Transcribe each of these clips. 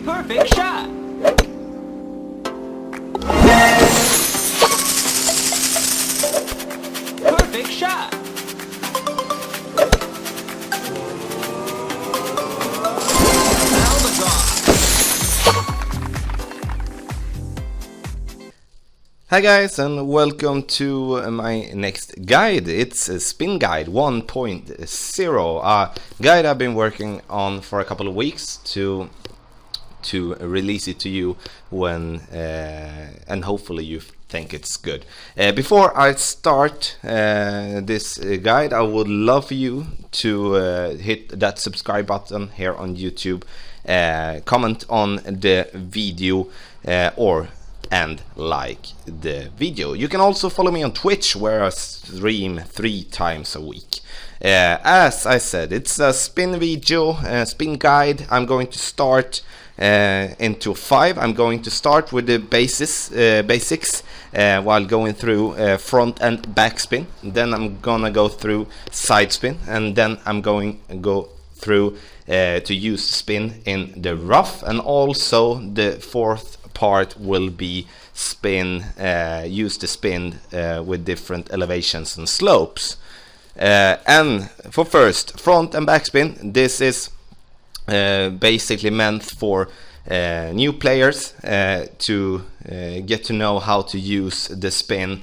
Perfect shot! Perfect shot! Hi guys, and welcome to my next guide. It's a Spin Guide 1.0, a guide I've been working on for a couple of weeks to release it to you when and hopefully you think it's good. Before I start this guide, I would love for you to hit that subscribe button here on YouTube, comment on the video, and like the video. You can also follow me on Twitch, where I stream 3 times a week. As I said, it's a spin video, spin guide. I'm going to start into 5. I'm going to start with the basics while going through front and backspin. Then I'm gonna go through sidespin, and then I'm going to go through to use spin in the rough, and also the fourth part will be spin, use the spin with different elevations and slopes. And for first, front and backspin, this is basically meant for new players to get to know how to use the spin.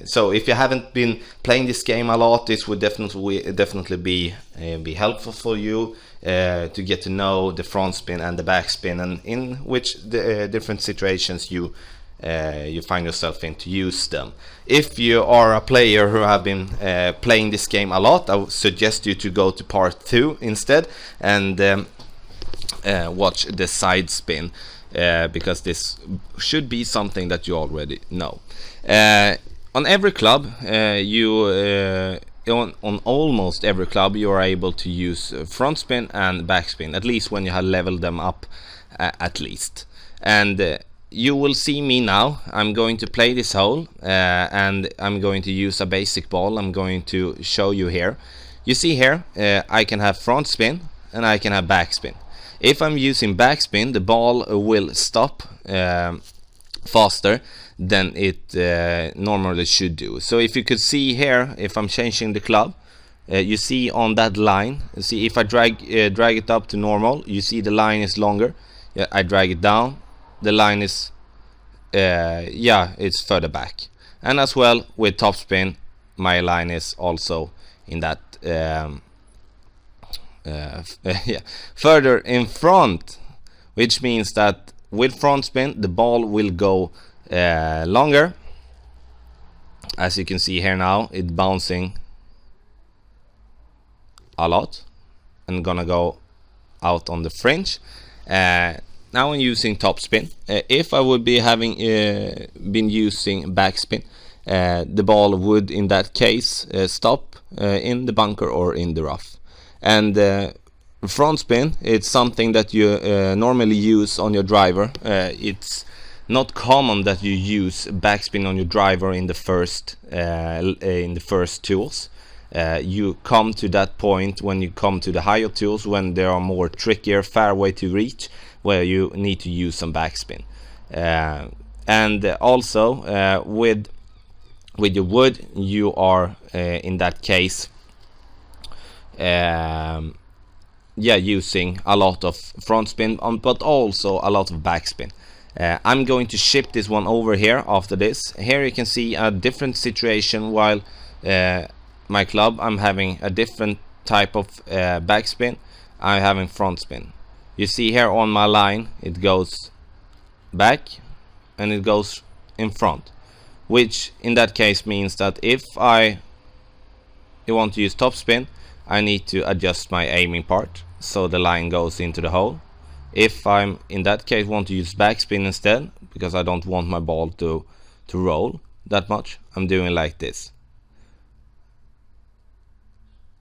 So if you haven't been playing this game a lot, this would definitely be helpful for you to get to know the front spin and the back spin, and in which the different situations you find yourself in to use them. If you are a player who have been playing this game a lot, I would suggest you to go to part 2 instead and watch the side spin, because this should be something that you already know. On every club, on almost every club, you are able to use front spin and back spin, at least when you have leveled them up at least. And you will see me now. I'm going to play this hole, and I'm going to use a basic ball. I'm going to show you here. You see here, I can have front spin and I can have back spin. If I'm using backspin, the ball will stop faster than it normally should do. So if you could see here, if I'm changing the club, you see on that line, you see if I drag it up to normal, you see the line is longer. I drag it down, the line is it's further back. And as well with topspin, my line is also in that further in front, which means that with front spin the ball will go longer. As you can see here now, it's bouncing a lot and gonna go out on the fringe. Now I'm using topspin. If I would be having been using backspin, the ball would in that case stop in the bunker or in the rough. And front spin, it's something that you normally use on your driver. It's not common that you use backspin on your driver in the first tools. You come to that point when you come to the higher tools, when there are more trickier fairway to reach, where you need to use some backspin. And also with your wood, you are in that case using a lot of front spin, but also a lot of backspin. I'm going to ship this one over here after this. Here you can see a different situation. While my club, I'm having a different type of backspin, I'm having front spin. You see here on my line, it goes back and it goes in front, which in that case means that if you want to use topspin, I need to adjust my aiming part so the line goes into the hole. If I'm in that case want to use backspin instead, because I don't want my ball to roll that much, I'm doing like this.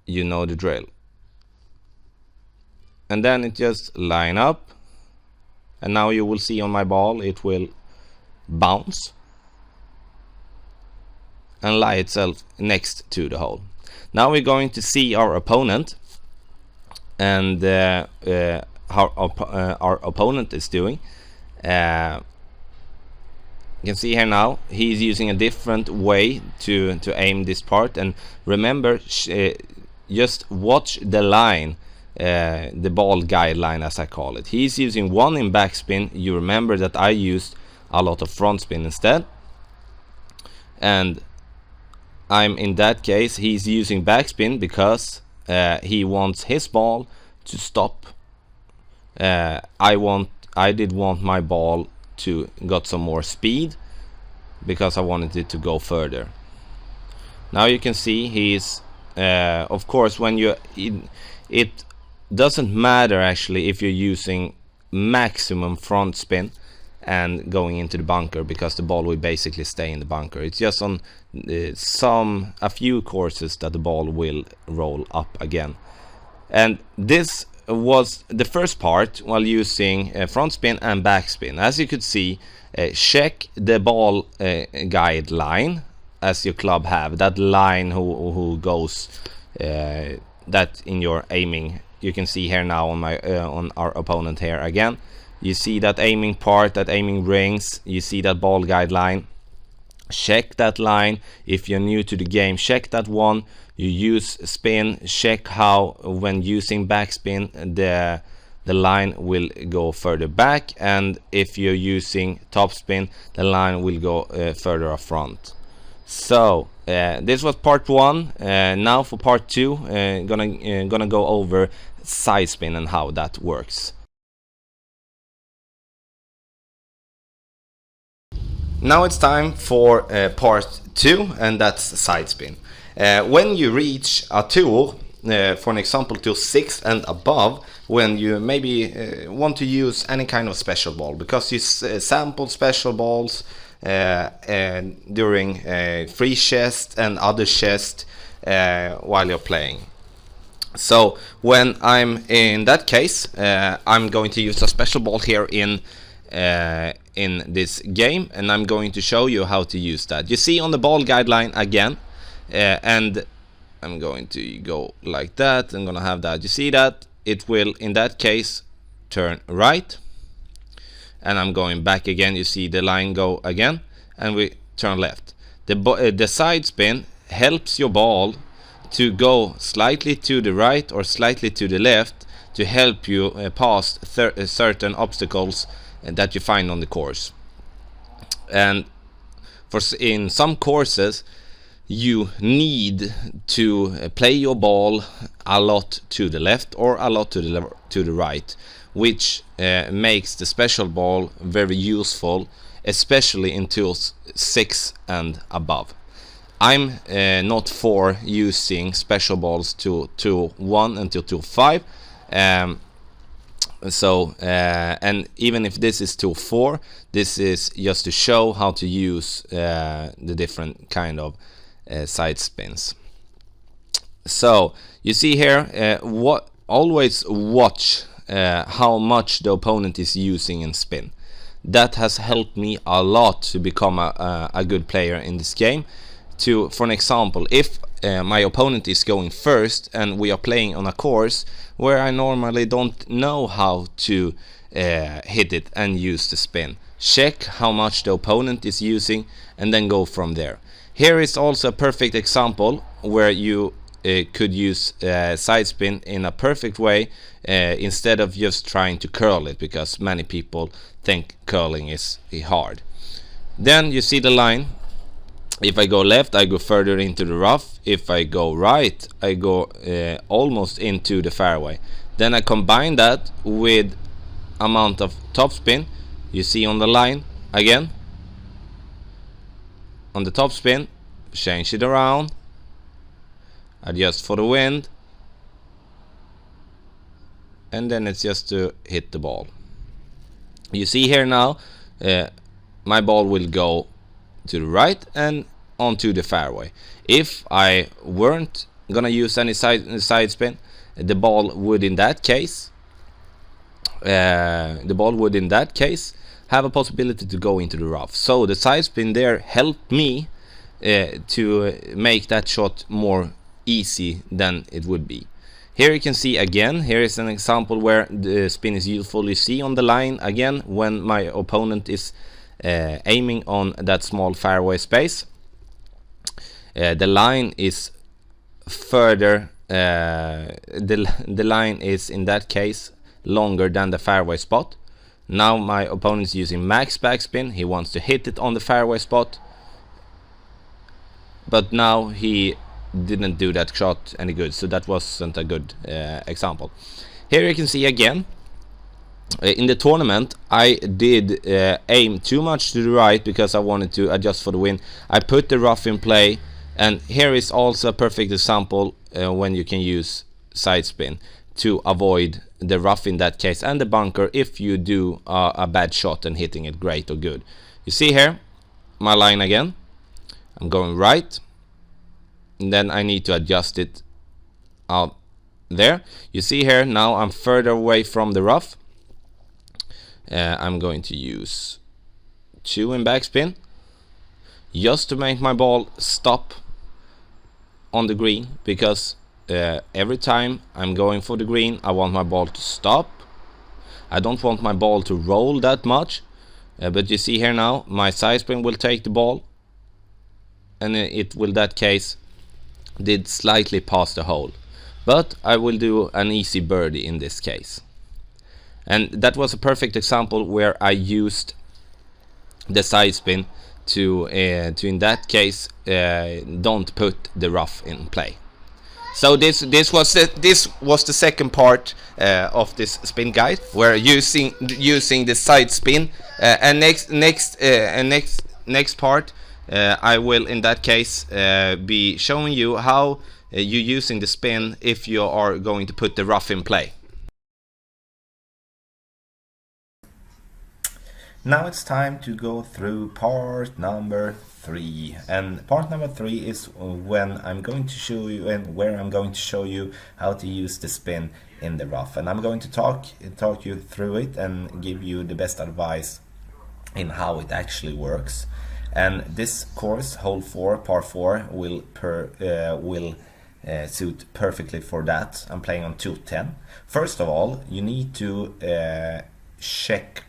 You know the drill. And then it just line up, and now you will see on my ball it will bounce and lie itself next to the hole. Now we're going to see our opponent, and how our opponent is doing. You can see here now he's using a different way to aim this part, and remember, just watch the line, the ball guideline as I call it. He's using 1 in backspin. You remember that I used a lot of front spin instead, and I'm in that case he's using backspin because he wants his ball to stop. I did want my ball to got some more speed because I wanted it to go further. Now you can see he's of course when you it doesn't matter actually if you're using maximum front spin and going into the bunker, because the ball will basically stay in the bunker. It's just on a few courses that the ball will roll up again. And this was the first part while using front spin and backspin. As you could see, check the ball guideline as your club have, that line who goes that in your aiming. You can see here now on my on our opponent here again. You see that aiming part, that aiming rings. You see that ball guideline. Check that line. If you're new to the game, check that one. You use spin. Check how when using backspin the line will go further back, and if you're using topspin, the line will go further up front. So this was part 1. Now for part 2, gonna go over sidespin and how that works. Now it's time for part 2, and that's sidespin. When you reach a tool, for an example tool 6 and above, when you maybe want to use any kind of special ball, because you sampled special balls during free chest and other chest while you're playing. So when I'm in that case, I'm going to use a special ball here in this game, and I'm going to show you how to use that. You see on the ball guideline again, and I'm going to go like that. I'm gonna have that. You see that it will in that case turn right, and I'm going back again. You see the line go again, and we turn left. The side spin helps your ball to go slightly to the right or slightly to the left to help you pass certain obstacles that you find on the course. And in some courses you need to play your ball a lot to the left or a lot to the right, which makes the special ball very useful, especially in tools 6 and above. I'm not for using special balls to tool 1 until tool 5. And even if this is tool 4, this is just to show how to use the different kind of side spins. So you see here, always watch how much the opponent is using in spin. That has helped me a lot to become a good player in this game. For an example, if my opponent is going first and we are playing on a course where I normally don't know how to hit it and use the spin, check how much the opponent is using and then go from there. Here is also a perfect example where you could use side spin in a perfect way instead of just trying to curl it, because many people think curling is hard. Then you see the line. If I go left, I go further into the rough. If I go right, I go almost into the fairway. Then I combine that with amount of topspin. You see on the line again. On the topspin, change it around, adjust for the wind, and then it's just to hit the ball. You see here now, my ball will go to the right and onto the fairway. If I weren't gonna use any side spin, the ball would in that case have a possibility to go into the rough. So the side spin there helped me to make that shot more easy than it would be. Here you can see again, here is an example where the spin is useful. You see on the line again when my opponent is aiming on that small fairway space. The line is further, the line is in that case longer than the fairway spot. Now my opponent is using max backspin. He wants to hit it on the fairway spot, but now he didn't do that shot any good, so that wasn't a good example. Here you can see again, in the tournament I did aim too much to the right because I wanted to adjust for the wind. I put the rough in play, and here is also a perfect example when you can use side spin to avoid the rough in that case and the bunker if you do a bad shot and hitting it great or good. You see here my line again, I'm going right, and then I need to adjust it out there. You see here now I'm further away from the rough. I'm going to use 2 in backspin just to make my ball stop on the green, because every time I'm going for the green I want my ball to stop. I don't want my ball to roll that much, but you see here now my sidespin will take the ball, and it will that case did slightly past the hole, but I will do an easy birdie in this case. And that was a perfect example where I used the side spin to in that case don't put the rough in play. So this was the second part of this spin guide, where using the side spin, and next part I will in that case be showing you how you using the spin if you are going to put the rough in play. Now it's time to go through part number 3, and part number 3 is when I'm going to show you, and where I'm going to show you how to use the spin in the rough, and I'm going to talk you through it and give you the best advice in how it actually works. And this course, hole 4, part 4, will suit perfectly for that. I'm playing on 210. First of all, you need to check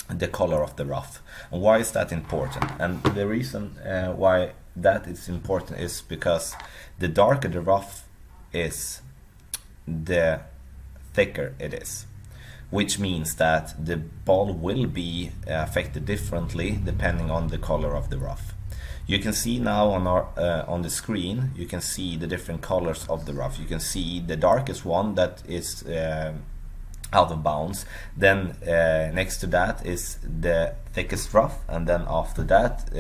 the color of the rough. And why is that important? And the reason why that is important is because the darker the rough is, the thicker it is, which means that the ball will be affected differently depending on the color of the rough. You can see now on the screen, you can see the different colors of the rough. You can see the darkest one that is out of bounds, then next to that is the thickest rough, and then after that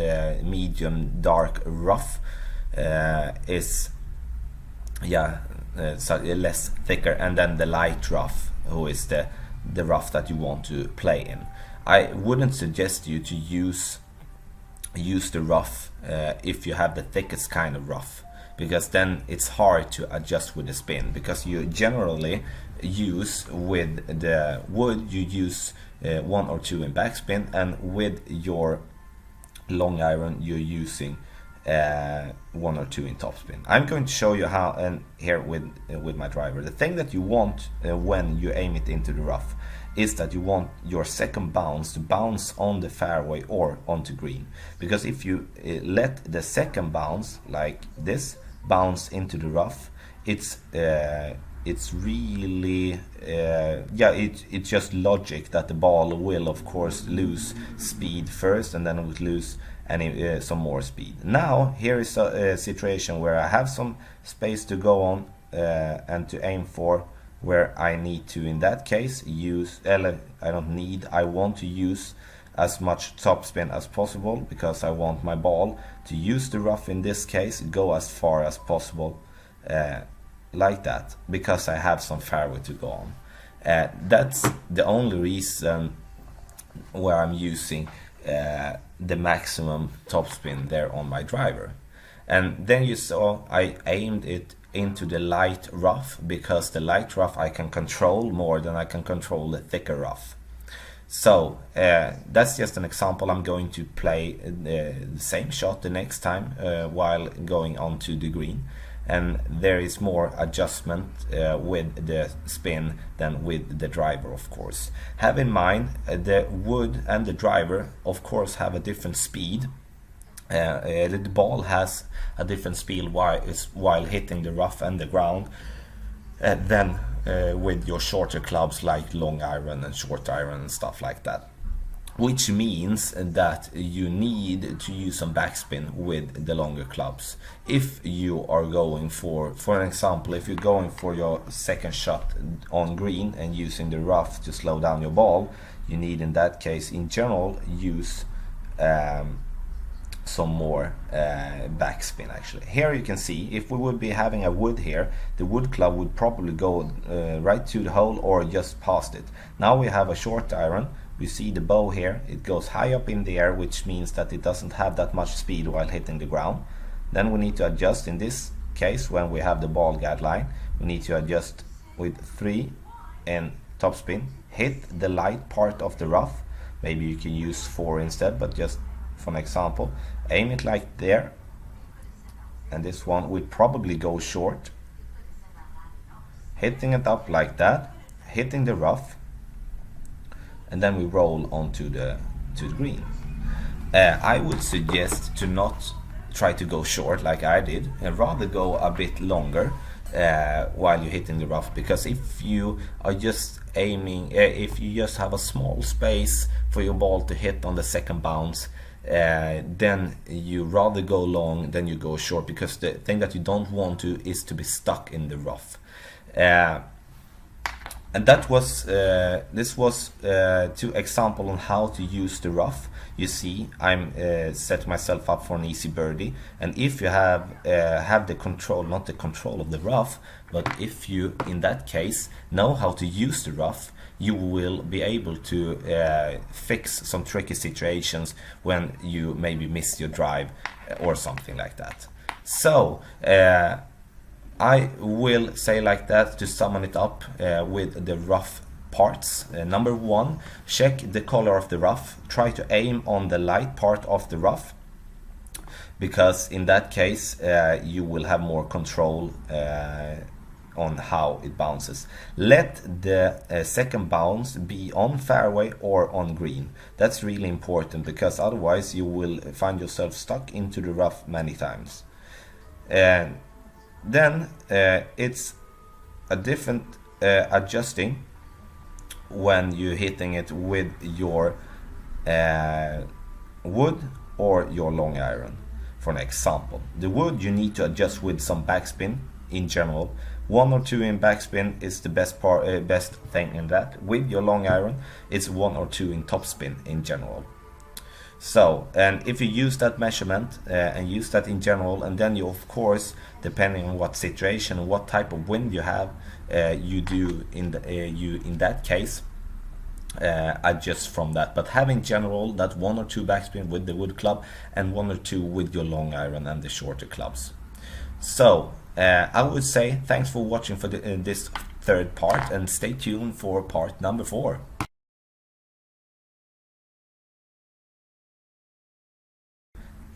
medium dark rough is less thicker, and then the light rough, who is the rough that you want to play in. I wouldn't suggest you to use the rough if you have the thickest kind of rough, because then it's hard to adjust with the spin, because you generally use with the wood, you use 1 or 2 in backspin, and with your long iron you're using 1 or 2 in topspin. I'm going to show you how, and here with my driver. The thing that you want when you aim it into the rough is that you want your second bounce to bounce on the fairway or onto green, because if you let the second bounce like this bounce into the rough, it's really it's just logic that the ball will of course lose speed first, and then it would lose some more speed. Now here is a situation where I have some space to go on and to aim for, where I need to, in that case, I want to use as much topspin as possible, because I want my ball to use the rough, in this case go as far as possible like that, because I have some fairway to go on. That's the only reason where I'm using the maximum topspin there on my driver. And then you saw I aimed it into the light rough, because the light rough I can control more than I can control the thicker rough. So that's just an example. I'm going to play the same shot the next time while going onto the green. and there is more adjustment with the spin than with the driver, of course. Have in mind the wood and the driver of course have a different speed. The ball has a different speed while hitting the rough and the ground than with your shorter clubs like long iron and short iron and stuff like that. Which means that you need to use some backspin with the longer clubs. If you are going for an example, if you're going for your second shot on green and using the rough to slow down your ball, you need in that case in general use some more backspin actually. Here you can see if we would be having a wood here, the wood club would probably go right to the hole or just past it. Now we have a short iron. You see the bow here, it goes high up in the air, which means that it doesn't have that much speed while hitting the ground. Then we need to adjust. In this case, when we have the ball guideline, we need to adjust with 3 and topspin, hit the light part of the rough. Maybe you can use 4 instead, but just for an example, aim it like there, and this one will probably go short, hitting it up like that, hitting the rough, and then we roll onto the green. I would suggest to not try to go short like I did, and rather go a bit longer while you're hitting the rough, because if you are just aiming, if you just have a small space for your ball to hit on the second bounce, then you rather go long than you go short, because the thing that you don't want to is to be stuck in the rough. And that was this was 2 examples on how to use the rough. You see, I'm set myself up for an easy birdie, and if you have the control, not the control of the rough, but if you in that case know how to use the rough, you will be able to fix some tricky situations when you maybe miss your drive or something like that. So I will say like that to sum it up with the rough parts. Number 1, check the color of the rough. Try to aim on the light part of the rough, because in that case you will have more control on how it bounces. Let the second bounce be on fairway or on green. That's really important, because otherwise you will find yourself stuck into the rough many times. And then it's a different adjusting when you're hitting it with your wood or your long iron. For an example, the wood you need to adjust with some backspin in general. 1 or 2 in backspin is the best thing in that. With your long iron, it's 1 or 2 in topspin in general. So, and if you use that measurement and use that in general, and then you of course, depending on what situation and what type of wind you have, you do in that case adjust from that. But have in general that 1 or 2 backspin with the wood club and 1 or 2 with your long iron and the shorter clubs. So I would say thanks for watching for this 3rd part, and stay tuned for part number 4.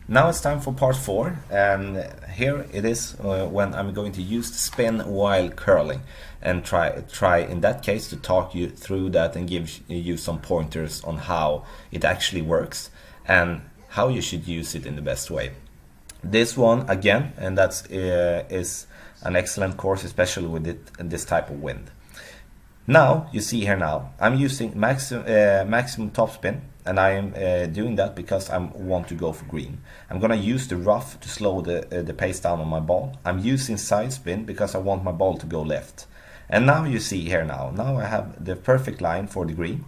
Now it's time for part 4, and here it is when I'm going to use the spin while curling, and try in that case to talk you through that and give you some pointers on how it actually works and how you should use it in the best way. This one again, and that's is an excellent course, especially with this type of wind. Now you see here, now I'm using maximum topspin, and I am doing that because I want to go for green. I'm gonna use the rough to slow the pace down on my ball. I'm using sidespin because I want my ball to go left. And now you see here, now I have the perfect line for the green,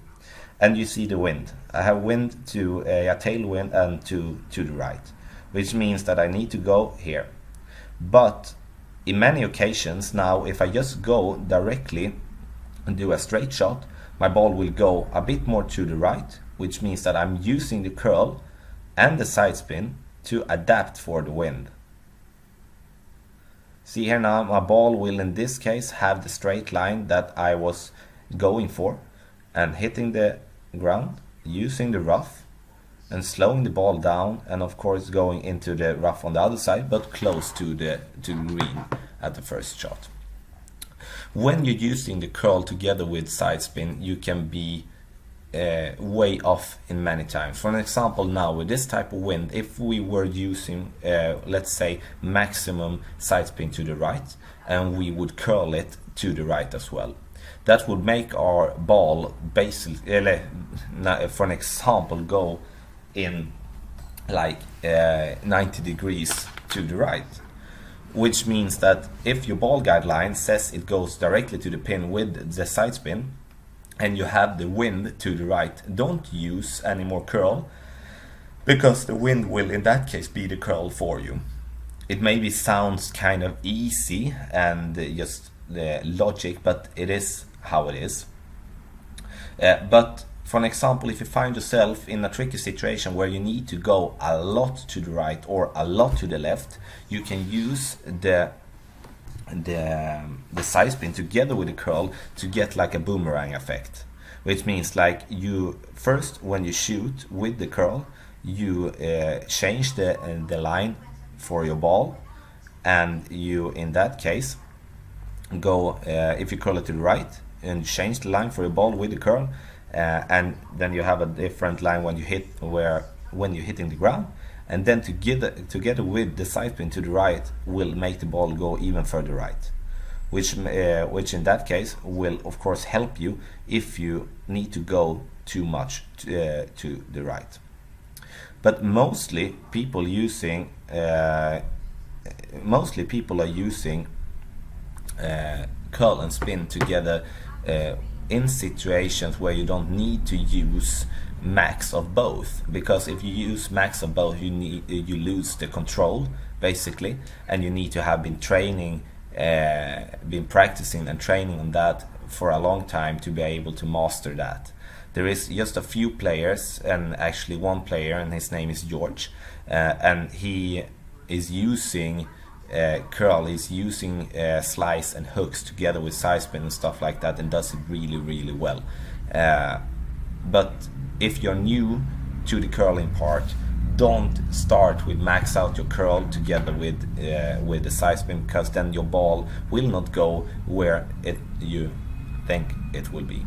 and you see the wind. I have wind to a tailwind and to the right, which means that I need to go here. But in many occasions now, if I just go directly and do a straight shot, my ball will go a bit more to the right, which means that I'm using the curl and the side spin to adapt for the wind. See here now, my ball will in this case have the straight line that I was going for, and hitting the ground, using the rough, and slowing the ball down, and of course going into the rough on the other side, but close to the green at the first shot. When you're using the curl together with side spin, you can be way off in many times. For an example, now with this type of wind, if we were using let's say maximum side spin to the right, and we would curl it to the right as well, that would make our ball basically, for an example, go in like 90 degrees to the right, which means that if your ball guideline says it goes directly to the pin with the side spin, and you have the wind to the right, don't use any more curl, because the wind will in that case be the curl for you. It maybe sounds kind of easy and just the logic, but it is how it is. But for an example, if you find yourself in a tricky situation where you need to go a lot to the right or a lot to the left, you can use the side spin together with the curl to get like a boomerang effect, which means like you first, when you shoot with the curl, you change the line for your ball, and you in that case go if you curl it to the right and change the line for your ball with the curl, and then you have a different line when you hit when you're hitting the ground, and then together with the side spin to the right will make the ball go even further right, which in that case will of course help you if you need to go too much to the right. But mostly people are using curl and spin together in situations where you don't need to use max of both, because if you use max of both, you lose the control basically, and you need to have been practicing and training on that for a long time to be able to master that. There is just a few players, and actually one player, and his name is George, and he is using curl, he's using slice and hooks together with side spin and stuff like that, and does it really well. But if you're new to the curling part, don't start with max out your curl together with the side spin, because then your ball will not go where you think it will be.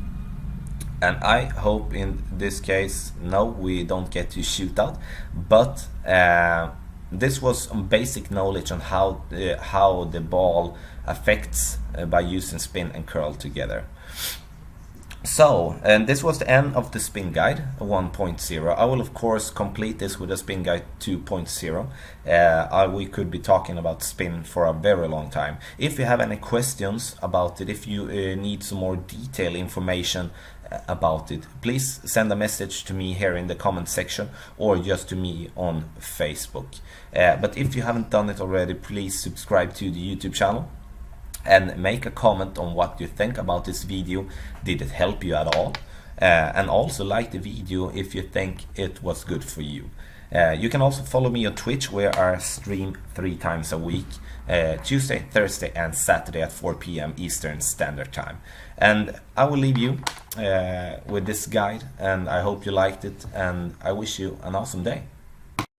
And I hope in this case, no, we don't get to shoot out, but this was some basic knowledge on how the ball affects by using spin and curl together. So, and this was the end of the spin guide 1.0. I will of course complete this with a spin guide 2.0. We could be talking about spin for a very long time. If you have any questions about it, if you need some more detailed information about it, please send a message to me here in the comment section, or just to me on Facebook. But if you haven't done it already, please subscribe to the YouTube channel and make a comment on what you think about this video. Did it help you at all? And also like the video if you think it was good for you. You can also follow me on Twitch, where I stream 3 times a week, Tuesday, Thursday and Saturday at 4 p.m. Eastern Standard Time. And I will leave you with this guide, and I hope you liked it, and I wish you an awesome day.